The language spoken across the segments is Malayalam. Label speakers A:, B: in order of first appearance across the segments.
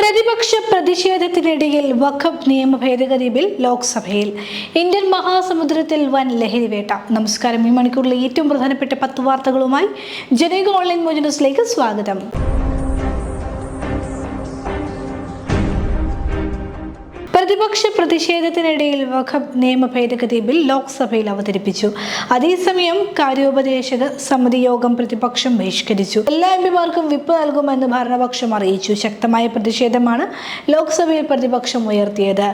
A: പ്രതിപക്ഷ പ്രതിഷേധത്തിനിടയിൽ വഖഫ് നിയമ ഭേദഗതി ബിൽ ലോക്സഭയിൽ. ഇന്ത്യൻ മഹാസമുദ്രത്തിൽ വൻ ലഹരിവേട്ട. നമസ്കാരം. ഈ മണിക്കൂറിലെ ഏറ്റവും പ്രധാനപ്പെട്ട 10 വാർത്തകളുമായി ജനയുഗ ഓൺലൈൻ മോജോ ന്യൂസിലേക്ക് സ്വാഗതം. പ്രതിപക്ഷ പ്രതിഷേധത്തിനിടയിൽ വഖഫ് നിയമ ഭേദഗതി ബിൽ ലോക്സഭയിൽ അവതരിപ്പിച്ചു. അതേസമയം കാര്യോപദേശക സമിതി യോഗം പ്രതിപക്ഷം ബഹിഷ്കരിച്ചു. എല്ലാ എംപിമാർക്കും വിപ്പ് നൽകുമെന്ന് ഭരണപക്ഷം അറിയിച്ചു. ശക്തമായ പ്രതിഷേധമാണ് ലോക്സഭയിൽ പ്രതിപക്ഷം ഉയർത്തിയത്.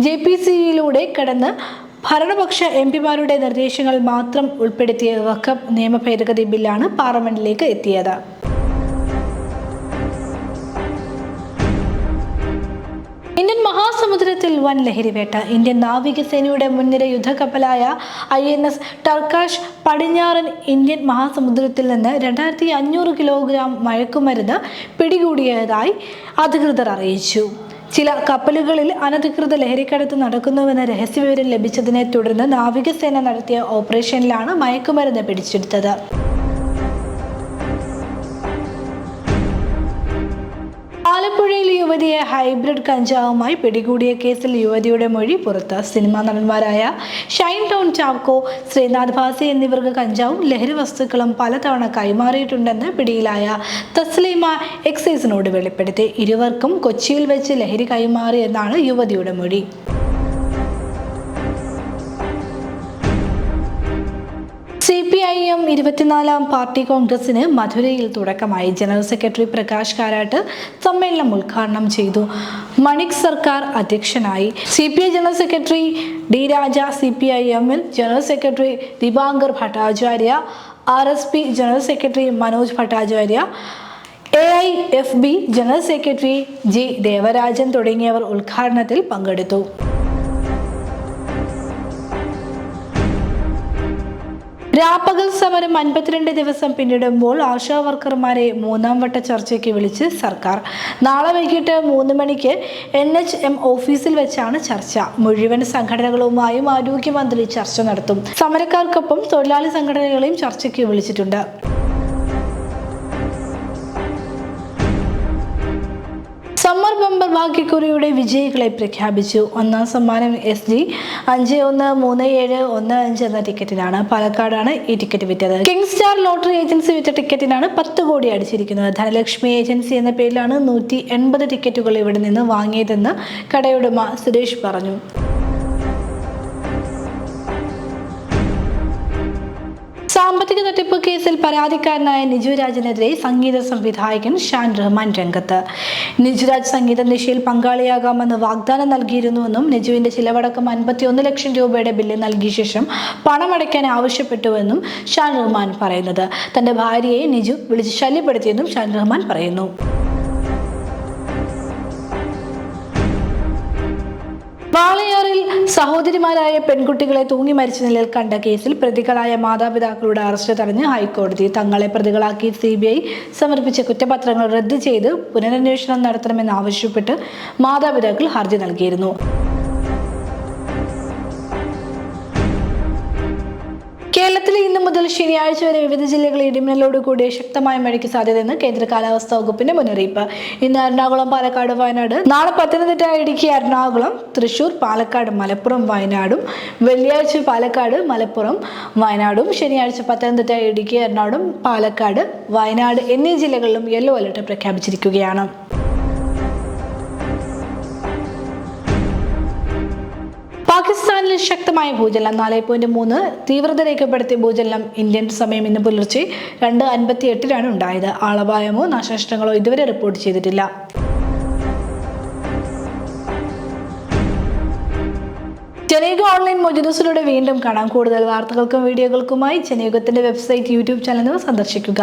A: JPC-യിലൂടെ കടന്ന് ഭരണപക്ഷ എംപിമാരുടെ നിർദ്ദേശങ്ങൾ മാത്രം ഉൾപ്പെടുത്തിയ വഖഫ് നിയമ ഭേദഗതി ബില്ലാണ് പാർലമെന്റിലേക്ക് എത്തിയത്. ഇന്ത്യൻ മഹാസമുദ്രത്തിൽ വൻ ലഹരിവേട്ട. ഇന്ത്യൻ നാവികസേനയുടെ മുൻനിര യുദ്ധക്കപ്പലായ INS ടർക്കാഷ് പടിഞ്ഞാറൻ ഇന്ത്യൻ മഹാസമുദ്രത്തിൽ നിന്ന് 2500 കിലോഗ്രാം മയക്കുമരുന്ന് പിടികൂടിയതായി അധികൃതർ അറിയിച്ചു. ചില കപ്പലുകളിൽ അനധികൃത ലഹരിക്കടത്ത് നടക്കുന്നുവെന്ന രഹസ്യവിവരം ലഭിച്ചതിനെ തുടർന്ന് നാവികസേന നടത്തിയ ഓപ്പറേഷനിലാണ് മയക്കുമരുന്ന് പിടിച്ചെടുത്തത്. ആലപ്പുഴയിൽ യുവതിയെ ഹൈബ്രിഡ് കഞ്ചാവുമായി പിടികൂടിയ കേസിൽ യുവതിയുടെ മൊഴി പുറത്ത്. സിനിമാ നടന്മാരായ ഷൈൻ ടോം ചാക്കോ, ശ്രീനാഥ് ഭാസി എന്നിവർക്ക് കഞ്ചാവും ലഹരി വസ്തുക്കളും പലതവണ കൈമാറിയിട്ടുണ്ടെന്ന് പിടിയിലായ തസ്ലീമ എക്സൈസിനോട് വെളിപ്പെടുത്തി. ഇരുവർക്കും കൊച്ചിയിൽ വെച്ച് ലഹരി കൈമാറിയെന്നാണ് യുവതിയുടെ മൊഴി. CPIM 24-ാം പാർട്ടി കോൺഗ്രസിന് മധുരയിൽ തുടക്കമായി. ജനറൽ സെക്രട്ടറി പ്രകാശ് കാരാട്ട് സമ്മേളനം ഉദ്ഘാടനം ചെയ്തു. മണിക് സർക്കാർ അധ്യക്ഷനായി. CPI general secretary D. രാജ, CPIM general secretary Dipankar Bhattacharya, RSP general secretary Manoj Bhattacharya, AIFB general secretary G. Devarajan തുടങ്ങിയവർ ഉദ്ഘാടനത്തിൽ പങ്കെടുത്തു. രാപ്പകൽ സമരം 52 ദിവസം പിന്നിടുമ്പോൾ ആശാ വർക്കർമാരെ 3-ാം വട്ട ചർച്ചയ്ക്ക് വിളിച്ച് സർക്കാർ. നാളെ വൈകിട്ട് 3 മണിക്ക് NHM ഓഫീസിൽ വെച്ചാണ് ചർച്ച. മുഴുവൻ സംഘടനകളുമായും ആരോഗ്യമന്ത്രി ചർച്ച നടത്തും. സമരക്കാർക്കൊപ്പം തൊഴിലാളി സംഘടനകളെയും ചർച്ചയ്ക്ക് വിളിച്ചിട്ടുണ്ട്. സമ്മർ ബമ്പർ ഭാഗ്യക്കുറിയുടെ വിജയികളെ പ്രഖ്യാപിച്ചു. 1-ാം സമ്മാനം SG 513715 എന്ന ടിക്കറ്റിനാണ്. പാലക്കാടാണ് ഈ ടിക്കറ്റ് വിറ്റത്. കിങ് സ്റ്റാർ ലോട്ടറി ഏജൻസി വിറ്റ ടിക്കറ്റിനാണ് 10 കോടി അടിച്ചിരിക്കുന്നത്. ധനലക്ഷ്മി ഏജൻസി എന്ന പേരിലാണ് 180 ടിക്കറ്റുകൾ ഇവിടെ നിന്ന് വാങ്ങിയതെന്ന് കടയുടമ സുരേഷ് പറഞ്ഞു. സാമ്പത്തിക തട്ടിപ്പ് കേസിൽ പരാതിക്കാരനായ നിജു രാജിനെതിരെ സംഗീത സംവിധായകൻ ഷാൻ റഹ്മാൻ രംഗത്ത്. നിജുരാജ് സംഗീത നിശയിൽ പങ്കാളിയാകാമെന്ന് വാഗ്ദാനം നൽകിയിരുന്നുവെന്നും നിജുവിന്റെ ചിലവടക്കം 51 ലക്ഷം രൂപയുടെ ബില്ല് നൽകിയ ശേഷം പണമടയ്ക്കാൻ ആവശ്യപ്പെട്ടുവെന്നും ഷാൻ റഹ്മാൻ പറയുന്നത്. തന്റെ ഭാര്യയെ നിജു വിളിച്ച് ശല്യപ്പെടുത്തിയെന്നും ഷാൻ റഹ്മാൻ പറയുന്നു. വാളയാറിൽ സഹോദരിമാരായ പെൺകുട്ടികളെ തൂങ്ങി മരിച്ച നിലയിൽ കണ്ട കേസിൽ പ്രതികളായ മാതാപിതാക്കളുടെ അറസ്റ്റ് തടഞ്ഞ് ഹൈക്കോടതി. തങ്ങളെ പ്രതികളാക്കി CBI സമർപ്പിച്ച കുറ്റപത്രങ്ങൾ റദ്ദ് ചെയ്ത് പുനരന്വേഷണം നടത്തണമെന്നാവശ്യപ്പെട്ട് മാതാപിതാക്കൾ ഹർജി നൽകിയിരുന്നു. കേരളത്തിൽ ഇന്നു മുതൽ ശനിയാഴ്ച വരെ വിവിധ ജില്ലകളിൽ ഇടിമിന്നലോട് കൂടിയ ശക്തമായ മഴയ്ക്ക് സാധ്യതയെന്ന് കേന്ദ്ര കാലാവസ്ഥാ വകുപ്പിന്റെ മുന്നറിയിപ്പ്. ഇന്ന് എറണാകുളം, പാലക്കാട്, വയനാട്, നാളെ പത്തനംതിട്ട, ഇടുക്കി, എറണാകുളം, തൃശൂർ, പാലക്കാട്, മലപ്പുറം, വയനാടും, വെള്ളിയാഴ്ച പാലക്കാട്, മലപ്പുറം, വയനാടും, ശനിയാഴ്ച പത്തനംതിട്ട, ഇടുക്കി, എറണാകുളം, പാലക്കാട്, വയനാട് എന്നീ ജില്ലകളിലും യെല്ലോ അലർട്ട് പ്രഖ്യാപിച്ചിരിക്കുകയാണ്. പാകിസ്ഥാനിൽ ശക്തമായ ഭൂചലനം. 4.3 തീവ്രത രേഖപ്പെടുത്തിയ ഭൂചലനം ഇന്ത്യൻ സമയം ഇന്ന് പുലർച്ചെ 2:58 ഉണ്ടായത്. ആളപായമോ നാശനഷ്ടങ്ങളോ ഇതുവരെ റിപ്പോർട്ട് ചെയ്തിട്ടില്ല. ജനയുഗ ഓൺലൈൻ മോജോ ന്യൂസിലൂടെ വീണ്ടും കാണാം. കൂടുതൽ വാർത്തകൾക്കും വീഡിയോകൾക്കുമായി ജനയുഗത്തിന്റെ വെബ്സൈറ്റ്, YouTube ചാനൽ സന്ദർശിക്കുക.